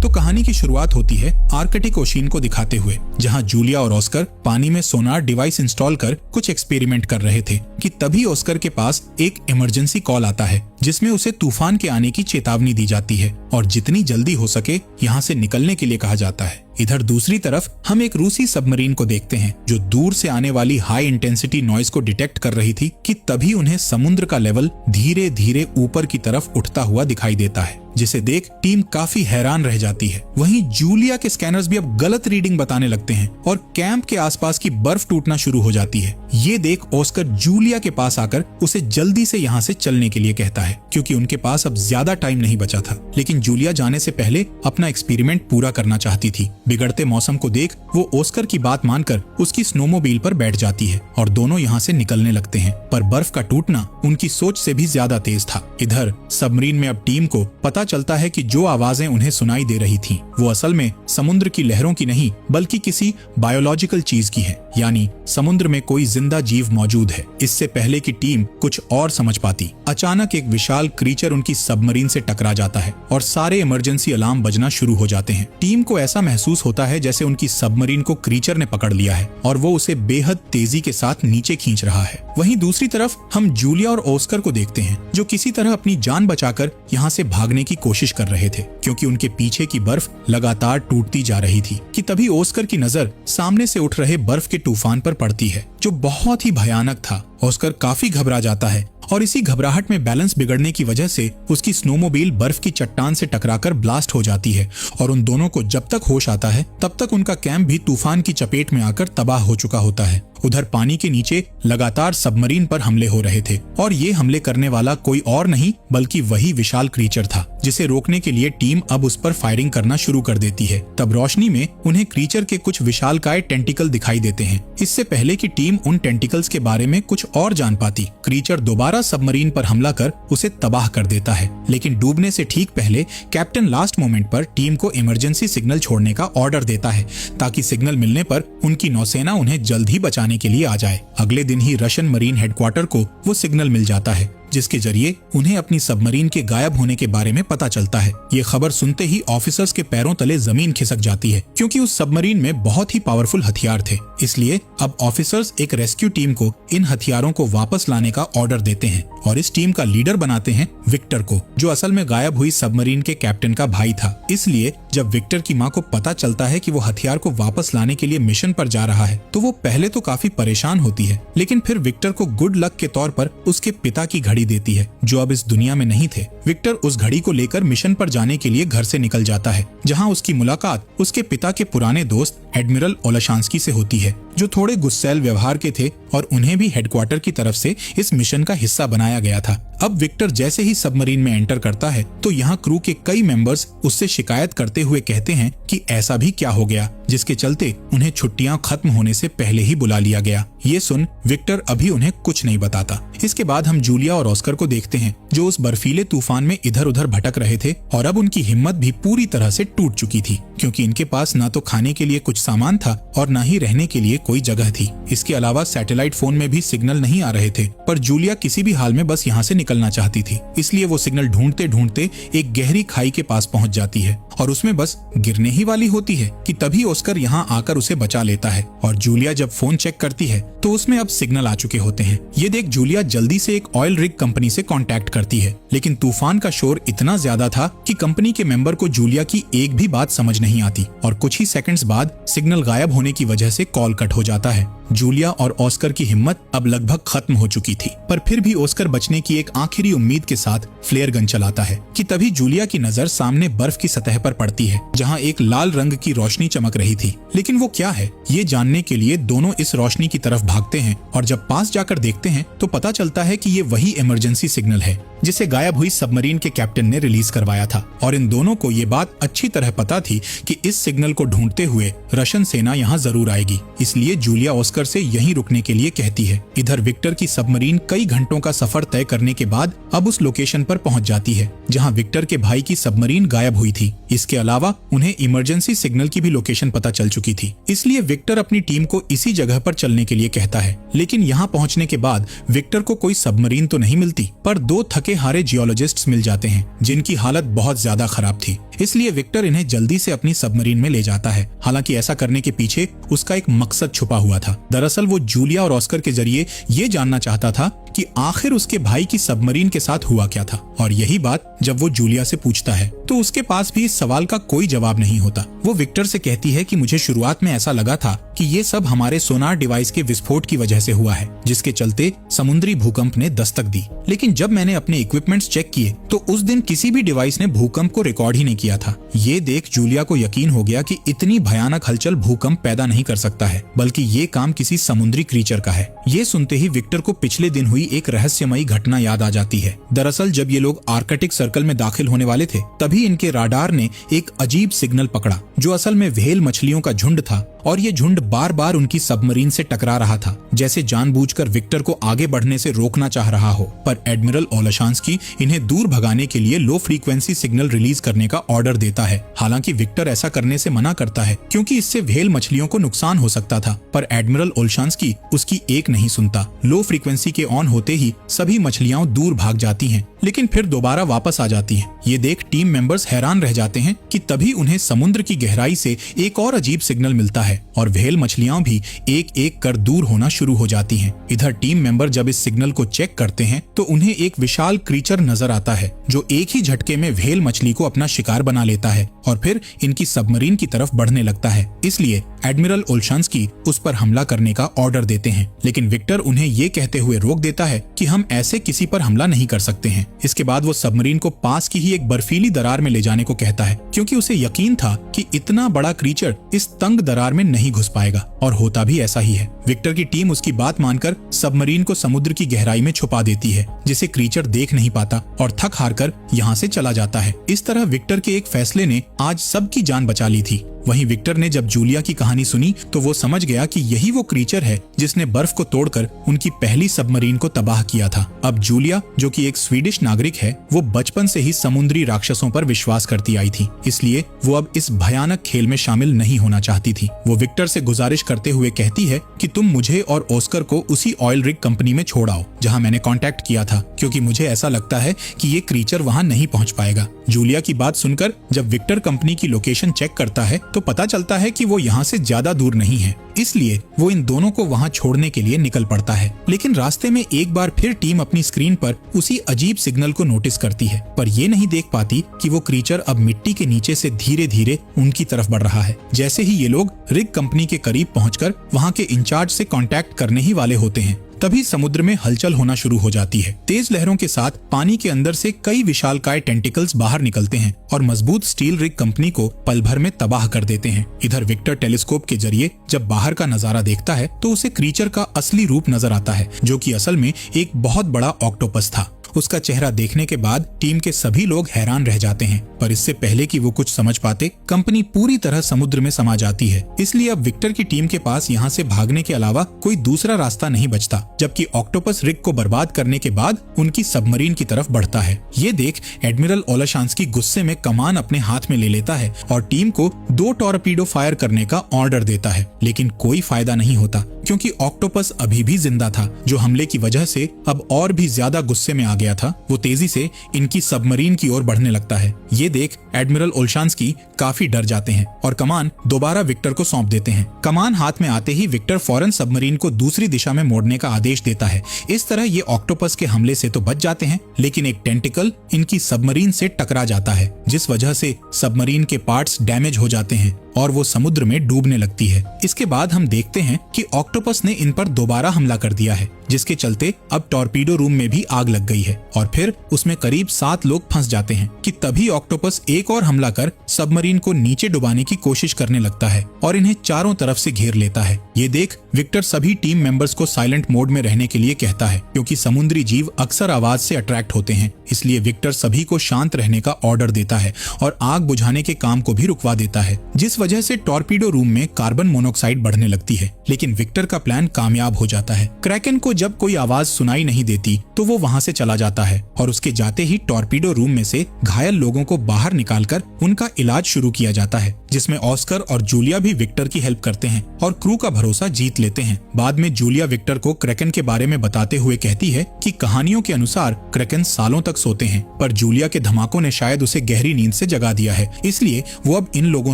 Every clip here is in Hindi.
तो कहानी की शुरुआत होती है आर्कटिक ओशियन को दिखाते हुए, जहां जूलिया और ऑस्कर पानी में सोनार डिवाइस इंस्टॉल कर कुछ एक्सपेरिमेंट कर रहे थे कि तभी ऑस्कर के पास एक इमरजेंसी कॉल आता है जिसमें उसे तूफान के आने की चेतावनी दी जाती है और जितनी जल्दी हो सके यहाँ से निकलने के लिए कहा जाता है। इधर दूसरी तरफ हम एक रूसी सबमरीन को देखते हैं जो दूर से आने वाली हाई इंटेंसिटी नॉइज को डिटेक्ट कर रही थी कि तभी उन्हें समुद्र का लेवल धीरे धीरे ऊपर की तरफ उठता हुआ दिखाई देता है, जिसे देख टीम काफी हैरान रह जाती है। वहीं जूलिया के स्कैनर्स भी अब गलत रीडिंग बताने लगते हैं और कैंप के आसपास की बर्फ टूटना शुरू हो जाती है। ये देख ऑस्कर जूलिया के पास आकर उसे जल्दी से यहाँ से चलने के लिए कहता है क्योंकि उनके पास अब ज्यादा टाइम नहीं बचा था। लेकिन जूलिया जाने से पहले अपना एक्सपेरिमेंट पूरा करना चाहती थी। बिगड़ते मौसम को देख वो ऑस्कर की बात मानकर उसकी स्नोमोबाइल पर बैठ जाती है और दोनों यहाँ से निकलने लगते हैं, पर बर्फ का टूटना उनकी सोच से भी ज्यादा तेज था। इधर सबमरीन में अब टीम को पता चलता है कि जो आवाजें उन्हें सुनाई दे रही थीं, वो असल में समुद्र की लहरों की नहीं बल्कि किसी बायोलॉजिकल चीज की है, यानी समुद्र में कोई जिंदा जीव मौजूद है। इससे पहले कि टीम कुछ और समझ पाती, अचानक एक विशाल क्रीचर उनकी सबमरीन से टकरा जाता है और सारे इमरजेंसी अलार्म बजना शुरू हो जाते हैं। टीम को ऐसा महसूस होता है जैसे उनकी सबमरीन को क्रीचर ने पकड़ लिया है और वो उसे बेहद तेजी के साथ नीचे खींच रहा है। वहीं दूसरी तरफ हम जूलिया और ऑस्कर को देखते हैं जो किसी तरह अपनी जान बचाकर यहाँ से भागने की कोशिश कर रहे थे क्योंकि उनके पीछे की बर्फ लगातार टूटती जा रही थी कि तभी ऑस्कर की नजर सामने से उठ रहे बर्फ के तूफान पर पड़ती है जो बहुत ही भयानक था। ऑस्कर काफी घबरा जाता है और इसी घबराहट में बैलेंस बिगड़ने की वजह से उसकी स्नोमोबाइल बर्फ की चट्टान से टकराकर ब्लास्ट हो जाती है और उन दोनों को जब तक होश आता है तब तक उनका कैंप भी तूफान की चपेट में आकर तबाह हो चुका होता है। उधर पानी के नीचे लगातार सबमरीन पर हमले हो रहे थे और ये हमले करने वाला कोई और नहीं बल्कि वही विशाल क्रीचर था जिसे रोकने के लिए टीम अब उस पर फायरिंग करना शुरू कर देती है। तब रोशनी में उन्हें क्रीचर के कुछ विशालकाय टेंटिकल दिखाई देते हैं। इससे पहले कि टीम उन टेंटिकल्स के बारे में कुछ और जान पाती, क्रीचर दोबारा सबमरीन पर हमला कर उसे तबाह कर देता है। लेकिन डूबने से ठीक पहले कैप्टन लास्ट मोमेंट पर टीम को इमरजेंसी सिग्नल छोड़ने का ऑर्डर देता है ताकि सिग्नल मिलने पर उनकी नौसेना उन्हें जल्द ही बचाने के लिए आ जाए। अगले दिन ही रशियन मरीन हेडक्वार्टर को वो सिग्नल मिल जाता है जिसके जरिए उन्हें अपनी सबमरीन के गायब होने के बारे में पता चलता है। ये खबर सुनते ही ऑफिसर्स के पैरों तले जमीन खिसक जाती है क्योंकि उस सबमरीन में बहुत ही पावरफुल हथियार थे। इसलिए अब ऑफिसर्स एक रेस्क्यू टीम को इन हथियारों को वापस लाने का ऑर्डर देते हैं और इस टीम का लीडर बनाते हैं विक्टर को, जो असल में गायब हुई सबमरीन के कैप्टन का भाई था। इसलिए जब विक्टर की माँ को पता चलता है कि वो हथियार को वापस लाने के लिए मिशन पर जा रहा है तो वो पहले तो काफी परेशान होती है, लेकिन फिर विक्टर को गुड लक के तौर पर उसके पिता की घड़ी देती है जो अब इस दुनिया में नहीं थे। विक्टर उस घड़ी को लेकर मिशन पर जाने के लिए घर से निकल जाता है जहां उसकी मुलाकात उसके पिता के पुराने दोस्त एडमिरल ओलाशांस्की से होती है जो थोड़े गुस्सैल व्यवहार के थे और उन्हें भी हेडक्वार्टर की तरफ से इस मिशन का हिस्सा बनाया गया था। अब विक्टर जैसे ही सबमरीन में एंटर करता है तो यहाँ क्रू के कई मेंबर्स उससे शिकायत करते हुए कहते हैं कि ऐसा भी क्या हो गया जिसके चलते उन्हें छुट्टियां खत्म होने से पहले ही बुला लिया गया। ये सुन विक्टर अभी उन्हें कुछ नहीं बताता। इसके बाद हम जूलिया और ऑस्कर को देखते हैं जो उस बर्फीले तूफान में इधर उधर भटक रहे थे और अब उनकी हिम्मत भी पूरी तरह से टूट चुकी थी क्योंकि इनके पास ना तो खाने के लिए कुछ सामान था और ना ही रहने के लिए कोई जगह थी। इसके अलावा सैटेलाइट फोन में भी सिग्नल नहीं आ रहे थे, पर जूलिया किसी भी हाल में बस यहाँ से निकलना चाहती थी। इसलिए वो सिग्नल ढूंढते ढूंढते एक गहरी खाई के पास पहुंच जाती है और उसमें बस गिरने ही वाली होती है कि तभी ऑस्कर यहाँ आकर उसे बचा लेता है और जूलिया जब फोन चेक करती है तो उसमें अब सिग्नल आ चुके होते हैं। ये देख जूलिया जल्दी से एक ऑयल रिग कंपनी से कांटेक्ट करती है, लेकिन तूफान का शोर इतना ज्यादा था कि कंपनी के मेंबर को जूलिया की एक भी बात समझ नहीं आती और कुछ ही सेकंड्स बाद सिग्नल गायब होने की वजह से कॉल कट हो जाता है। जूलिया और ऑस्कर की हिम्मत अब लगभग खत्म हो चुकी थी, पर फिर भी ऑस्कर बचने की एक आखिरी उम्मीद के साथ फ्लेयर गन चलाता है कि तभी जूलिया की नजर सामने बर्फ की सतह पर पड़ती है जहां एक लाल रंग की रोशनी चमक रही थी। लेकिन वो क्या है, ये जानने के लिए दोनों इस रोशनी की तरफ भागते हैं और जब पास जाकर देखते हैं तो पता चलता है कि ये वही इमरजेंसी सिग्नल है जिसे गायब हुई सबमरीन के कैप्टन ने रिलीज करवाया था और इन दोनों को ये बात अच्छी तरह पता थी कि इस सिग्नल को ढूंढते हुए रशियन सेना यहाँ जरूर आएगी। इसलिए जूलिया ऑस्कर से यहीं रुकने के लिए कहती है। इधर विक्टर की सबमरीन कई घंटों का सफर तय करने के बाद अब उस लोकेशन पर पहुंच जाती है जहां विक्टर के भाई की सबमरीन गायब हुई थी। इसके अलावा उन्हें इमरजेंसी सिग्नल की भी लोकेशन पता चल चुकी थी। इसलिए विक्टर अपनी टीम को इसी जगह पर चलने के लिए कहता है। लेकिन यहाँ पहुँचने के बाद विक्टर को कोई सबमरीन तो नहीं मिलती, पर दो थके हारे जियोलॉजिस्ट्स मिल जाते हैं जिनकी हालत बहुत ज्यादा खराब थी। इसलिए विक्टर इन्हें जल्दी से अपनी सबमरीन में ले जाता है। हालांकि ऐसा करने के पीछे उसका एक मकसद छुपा हुआ था। दरअसल वो जूलिया और ऑस्कर के जरिए ये जानना चाहता था कि आखिर उसके भाई की सबमरीन के साथ हुआ क्या था। और यही बात जब वो जूलिया से पूछता है तो उसके पास भी इस सवाल का कोई जवाब नहीं होता। वो विक्टर से कहती है कि मुझे शुरुआत में ऐसा लगा था कि ये सब हमारे सोनार डिवाइस के विस्फोट की वजह से हुआ है, जिसके चलते समुद्री भूकंप ने दस्तक दी। लेकिन जब मैंने अपने इक्विपमेंट्स चेक किए तो उस दिन किसी भी डिवाइस ने भूकंप को रिकॉर्ड ही नहीं किया था। ये देख जूलिया को यकीन हो गया कि इतनी भयानक हलचल भूकंप पैदा नहीं कर सकता है, बल्कि ये काम किसी समुद्री क्रीचर का है। ये सुनते ही विक्टर को पिछले दिन हुई एक रहस्यमयी घटना याद आ जाती है। दरअसल जब ये लोग आर्कटिक सर्कल में दाखिल होने वाले थे, तभी इनके राडार ने एक अजीब सिग्नल पकड़ा, जो असल में व्हेल मछलियों का झुंड था। और ये झुंड बार बार उनकी सबमरीन से टकरा रहा था, जैसे जानबूझकर विक्टर को आगे बढ़ने से रोकना चाह रहा हो। पर एडमिरल ओलेशांस्की इन्हें दूर भगाने के लिए लो फ्रीक्वेंसी सिग्नल रिलीज करने का ऑर्डर देता है। हालांकि विक्टर ऐसा करने से मना करता है, क्योंकि इससे व्हेल मछलियों को नुकसान हो सकता था। पर एडमिरल ओलेशांस्की उसकी एक नहीं सुनता। लो फ्रीक्वेंसी के ऑन होते ही सभी मछलियां दूर भाग जाती हैं, लेकिन फिर दोबारा वापस आ जाती हैं। ये देख टीम मेंबर्स हैरान रह जाते हैं कि तभी उन्हें समुद्र की गहराई से एक और अजीब सिग्नल मिलता है और व्हेल मछलियां भी एक एक कर दूर होना शुरू हो जाती हैं। इधर टीम मेंबर जब इस सिग्नल को चेक करते हैं तो उन्हें एक विशाल क्रीचर नजर आता है, जो एक ही झटके में व्हेल मछली को अपना शिकार बना लेता है और फिर इनकी सबमरीन की तरफ बढ़ने लगता है। इसलिए एडमिरल ओलेशांस्की उस पर हमला करने का ऑर्डर देते हैं, लेकिन विक्टर उन्हें ये कहते हुए रोक देता है कि हम ऐसे किसी पर हमला नहीं कर सकते हैं। इसके बाद वो सबमरीन को पास की ही एक बर्फीली दरार में ले जाने को कहता है, क्योंकि उसे यकीन था कि इतना बड़ा क्रीचर इस तंग दरार में नहीं घुस पाएगा। और होता भी ऐसा ही है। विक्टर की टीम उसकी बात मानकर सबमरीन को समुद्र की गहराई में छुपा देती है, जिसे क्रीचर देख नहीं पाता और थक हार कर यहाँ से चला जाता है। इस तरह विक्टर के एक फैसले ने आज सबकी जान बचा ली थी। वहीं विक्टर ने जब जूलिया की कहानी सुनी तो वो समझ गया कि यही वो क्रीचर है जिसने बर्फ को तोड़कर उनकी पहली सबमरीन को तबाह किया था। अब जूलिया, जो कि एक स्वीडिश नागरिक है, वो बचपन से ही समुद्री राक्षसों पर विश्वास करती आई थी, इसलिए वो अब इस भयानक खेल में शामिल नहीं होना चाहती थी। वो विक्टर से गुजारिश करते हुए कहती है कि तुम मुझे और ऑस्कर को उसी ऑयल रिग कंपनी में छोड़ आओ जहाँ मैंने कॉन्टेक्ट किया था, क्योंकि मुझे ऐसा लगता है कि ये क्रीचर वहाँ नहीं पहुँच पाएगा। जूलिया की बात सुनकर जब विक्टर कंपनी की लोकेशन चेक करता है तो पता चलता है कि वो यहाँ से ज्यादा दूर नहीं है, इसलिए वो इन दोनों को वहाँ छोड़ने के लिए निकल पड़ता है। लेकिन रास्ते में एक बार फिर टीम अपनी स्क्रीन पर उसी अजीब सिग्नल को नोटिस करती है, पर ये नहीं देख पाती कि वो क्रीचर अब मिट्टी के नीचे से धीरे धीरे उनकी तरफ बढ़ रहा है। जैसे ही ये लोग रिग कंपनी के करीब पहुंचकर वहाँ के इंचार्ज से कांटेक्ट करने ही वाले होते हैं, तभी समुद्र में हलचल होना शुरू हो जाती है। तेज लहरों के साथ पानी के अंदर से कई विशालकाय टेंटिकल्स बाहर निकलते हैं और मजबूत स्टील रिग कंपनी को पल भर में तबाह कर देते हैं। इधर विक्टर टेलीस्कोप के जरिए जब बाहर का नजारा देखता है तो उसे क्रीचर का असली रूप नजर आता है, जो कि असल में एक बहुत बड़ा ऑक्टोपस था। उसका चेहरा देखने के बाद टीम के सभी लोग हैरान रह जाते हैं, पर इससे पहले कि वो कुछ समझ पाते, कंपनी पूरी तरह समुद्र में समा जाती है। इसलिए अब विक्टर की टीम के पास यहाँ से भागने के अलावा कोई दूसरा रास्ता नहीं बचता, जबकि ऑक्टोपस रिग को बर्बाद करने के बाद उनकी सबमरीन की तरफ बढ़ता है। ये देख एडमिरल ओलेशांस्की गुस्से में कमान अपने हाथ में ले लेता है और टीम को 2 टॉर्पीडो फायर करने का ऑर्डर देता है, लेकिन कोई फायदा नहीं होता, क्योंकि ऑक्टोपस अभी भी जिंदा था, जो हमले की वजह से अब और भी ज्यादा गुस्से में आ गया था। वो तेजी से इनकी सबमरीन की ओर बढ़ने लगता है। ये देख एडमिरल ओलेशांस्की काफी डर जाते हैं और कमान दोबारा विक्टर को सौंप देते हैं। कमान हाथ में आते ही विक्टर फौरन सबमरीन को दूसरी दिशा में मोड़ने का आदेश देता है। इस तरह ये ऑक्टोपस के हमले से तो बच जाते हैं, लेकिन एक टेंटिकल इनकी सबमरीन से टकरा जाता है, जिस वजह से सबमरीन के पार्ट्स डैमेज हो जाते हैं और वो समुद्र में डूबने लगती है। इसके बाद हम देखते हैं कि ऑक्टोपस ने इन पर दोबारा हमला कर दिया है, जिसके चलते अब टॉर्पीडो रूम में भी आग लग गई है और फिर उसमें करीब 7 लोग फंस जाते हैं कि तभी ऑक्टोपस एक और हमला कर सबमरीन को नीचे डुबाने की कोशिश करने लगता है और इन्हें चारों तरफ से घेर लेता है। ये देख विक्टर सभी टीम मेंबर्स को साइलेंट मोड में रहने के लिए कहता है, क्योंकि समुद्री जीव अक्सर आवाज से अट्रैक्ट होते हैं। इसलिए विक्टर सभी को शांत रहने का ऑर्डर देता है और आग बुझाने के काम को भी रुकवा देता है, जिस वजह से टॉर्पीडो रूम में कार्बन मोनोऑक्साइड बढ़ने लगती है। लेकिन विक्टर का प्लान कामयाब हो जाता है। क्रैकन को जब कोई आवाज सुनाई नहीं देती तो वो वहाँ से चला जाता है और उसके जाते ही टॉर्पीडो रूम में से घायल लोगों को बाहर निकालकर उनका इलाज शुरू किया जाता है। जिसमें ऑस्कर और जूलिया भी विक्टर की हेल्प करते हैं और क्रू का भरोसा जीत लेते हैं। बाद में जूलिया विक्टर को क्रैकन के बारे में बताते हुए कहती है कि कहानियों के अनुसार क्रैकन सालों तक सोते हैं, पर जूलिया के धमाकों ने शायद उसे गहरी नींद से जगा दिया है, इसलिए वो अब इन लोगों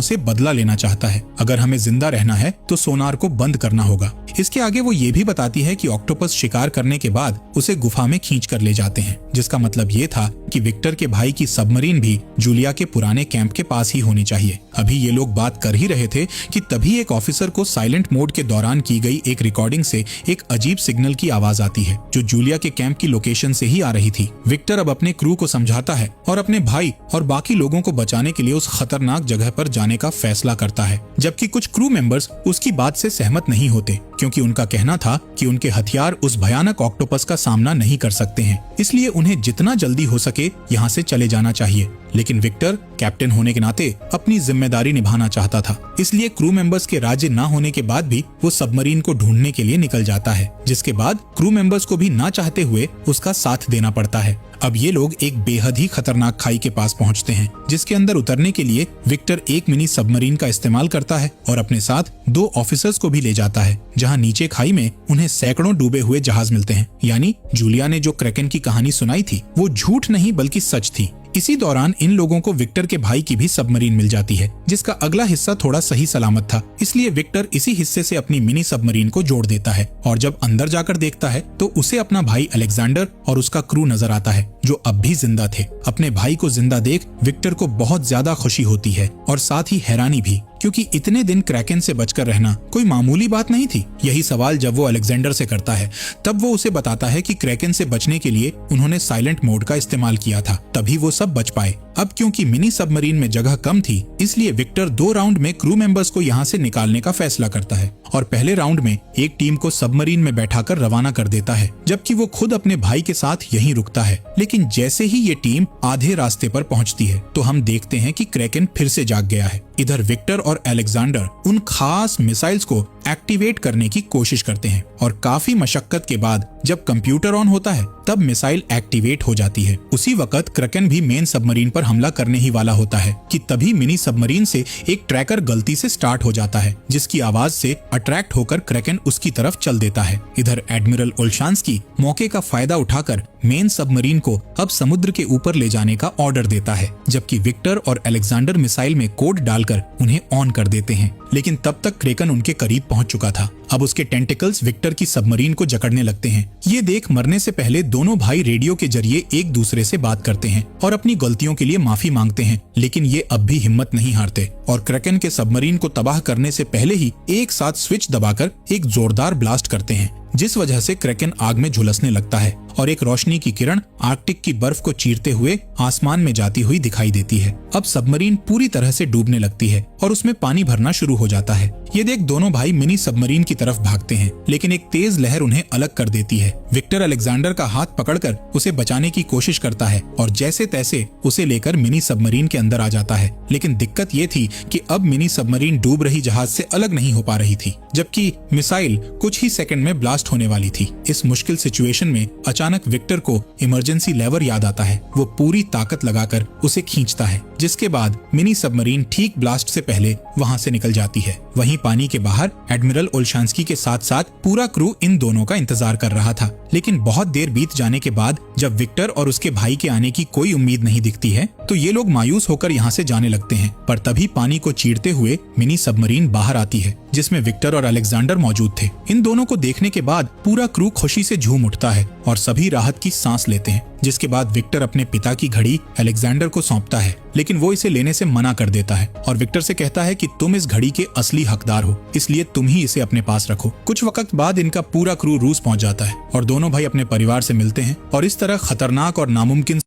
से बदला लेना चाहता है। अगर हमें जिंदा रहना है तो सोनार को बंद करना होगा। इसके आगे वो ये भी बताती है कि ऑक्टोपस शिकार करने के बाद उसे गुफा में खींच कर ले जाते हैं, जिसका मतलब ये था कि विक्टर के भाई की सबमरीन भी जूलिया के पुराने कैंप के पास ही होनी चाहिए। अभी ये लोग बात कर ही रहे थे कि तभी एक ऑफिसर को साइलेंट मोड के दौरान की गई एक रिकॉर्डिंग से एक अजीब सिग्नल की आवाज आती है, जो जूलिया के कैंप की लोकेशन से ही आ रही थी। विक्टर अब अपने क्रू को समझाता है और अपने भाई और बाकी लोगों को बचाने के लिए उस खतरनाक जगह पर जाने का फैसला करता है, जबकि कुछ क्रू मेंबर्स उसकी बात से सहमत नहीं होते, क्योंकि उनका कहना था कि उनके हथियार उस भयानक ऑक्टोपस का सामना नहीं कर सकते हैं, इसलिए उन्हें जितना जल्दी हो सके यहाँ से चले जाना चाहिए। लेकिन विक्टर कैप्टन होने के नाते अपनी जिम्मेदारी निभाना चाहता था, इसलिए क्रू मेंबर्स के राजी न होने के बाद भी वो सबमरीन को ढूंढने के लिए निकल जाता है, जिसके बाद क्रू मेंबर्स को भी ना चाहते हुए उसका साथ देना पड़ता है। अब ये लोग एक बेहद ही खतरनाक खाई के पास पहुंचते हैं, जिसके अंदर उतरने के लिए विक्टर एक मिनी सबमरीन का इस्तेमाल करता है और अपने साथ 2 ऑफिसर्स को भी ले जाता है, जहां नीचे खाई में उन्हें सैकड़ों डूबे हुए जहाज मिलते हैं। यानी जूलिया ने जो क्रैकन की कहानी सुनाई थी वो झूठ नहीं बल्कि सच थी। इसी दौरान इन लोगों को विक्टर के भाई की भी सबमरीन मिल जाती है, जिसका अगला हिस्सा थोड़ा सही सलामत था, इसलिए विक्टर इसी हिस्से से अपनी मिनी सबमरीन को जोड़ देता है और जब अंदर जाकर देखता है तो उसे अपना भाई अलेक्जेंडर और उसका क्रू नजर आता है, जो अब भी जिंदा थे। अपने भाई को जिंदा देख विक्टर को बहुत ज्यादा खुशी होती है और साथ ही हैरानी भी, क्योंकि इतने दिन क्रैकन से बचकर रहना कोई मामूली बात नहीं थी। यही सवाल जब वो अलेक्जेंडर से करता है, तब वो उसे बताता है कि क्रैकन से बचने के लिए उन्होंने साइलेंट मोड का इस्तेमाल किया था, तभी वो सब बच पाए। अब क्योंकि मिनी सबमरीन में जगह कम थी, इसलिए विक्टर 2 राउंड में क्रू मेंबर्स को यहाँ से निकालने का फैसला करता है और पहले राउंड में एक टीम को सबमरीन में बैठाकर रवाना कर देता है, जबकि वो खुद अपने भाई के साथ यहीं रुकता है। लेकिन जैसे ही ये टीम आधे रास्ते पर पहुंचती है तो हम देखते हैं कि क्रैकन फिर से जाग गया है। इधर विक्टर और अलेक्जेंडर उन खास मिसाइल्स को एक्टिवेट करने की कोशिश करते हैं और काफी मशक्कत के बाद जब कंप्यूटर ऑन होता है तब मिसाइल एक्टिवेट हो जाती है। उसी वक्त क्रैकन भी मेन सबमरीन पर हमला करने ही वाला होता है कि तभी मिनी सबमरीन से एक ट्रैकर गलती से स्टार्ट हो जाता है, जिसकी आवाज से अट्रैक्ट होकर क्रैकन उसकी तरफ चल देता है। इधर एडमिरल ओल्शांस्की मौके का फायदा उठाकर मेन सबमरीन को अब समुद्र के ऊपर ले जाने का ऑर्डर देता है, जबकि विक्टर और अलेक्जेंडर मिसाइल में कोड डालकर उन्हें ऑन कर देते हैं। लेकिन तब तक क्रैकन उनके करीब पहुंच चुका था। अब उसके टेंटिकल्स विक्टर की सबमरीन को जकड़ने लगते हैं। ये देख मरने से पहले दोनों भाई रेडियो के जरिए एक दूसरे से बात करते हैं और अपनी गलतियों के लिए माफी मांगते हैं, लेकिन ये अब भी हिम्मत नहीं हारते और क्रैकन के सबमरीन को तबाह करने से पहले ही एक साथ स्विच दबाकर एक जोरदार ब्लास्ट करते हैं, जिस वजह से क्रैकन आग में झुलसने लगता है और एक रोशनी की किरण आर्कटिक की बर्फ को चीरते हुए आसमान में जाती हुई दिखाई देती है। अब सबमरीन पूरी तरह से डूबने लगती है और उसमें पानी भरना शुरू हो जाता है। ये देख दोनों भाई मिनी सबमरीन की तरफ भागते हैं, लेकिन एक तेज लहर उन्हें अलग कर देती है। विक्टर अलेक्जेंडर का हाथ पकड़कर उसे बचाने की कोशिश करता है और जैसे तैसे उसे लेकर मिनी सबमरीन के अंदर आ जाता है। लेकिन दिक्कत ये थी कि अब मिनी सबमरीन डूब रही जहाज से अलग नहीं हो पा रही थी, जबकि मिसाइल कुछ ही सेकंड में ब्लास्ट होने वाली थी। इस मुश्किल सिचुएशन में अचानक विक्टर को इमरजेंसी लेवर याद आता है। वो पूरी ताकत लगाकर उसे खींचता है, जिसके बाद मिनी सबमरीन ठीक ब्लास्ट से पहले वहां से निकल जाती है। वहीं पानी के बाहर एडमिरल ओल्शांस्की के साथ साथ पूरा क्रू इन दोनों का इंतजार कर रहा था। लेकिन बहुत देर बीत जाने के बाद जब विक्टर और उसके भाई के आने की कोई उम्मीद नहीं दिखती है तो ये लोग मायूस होकर यहाँ से जाने लगते हैं। पर तभी पानी को चीरते हुए मिनी सबमरीन बाहर आती है, जिसमें विक्टर और अलेक्जेंडर मौजूद थे। इन दोनों को देखने के बाद पूरा क्रू खुशी से झूम उठता है और सभी राहत की सांस लेते हैं। जिसके बाद विक्टर अपने पिता की घड़ी अलेक्जेंडर को सौंपता है, लेकिन वो इसे लेने से मना कर देता है और विक्टर से कहता है कि तुम इस घड़ी के असली हकदार हो, इसलिए तुम ही इसे अपने पास रखो। कुछ वक्त बाद इनका पूरा क्रू रूस पहुंच जाता है और दोनों भाई अपने परिवार से मिलते हैं और इस तरह खतरनाक और नामुमकिन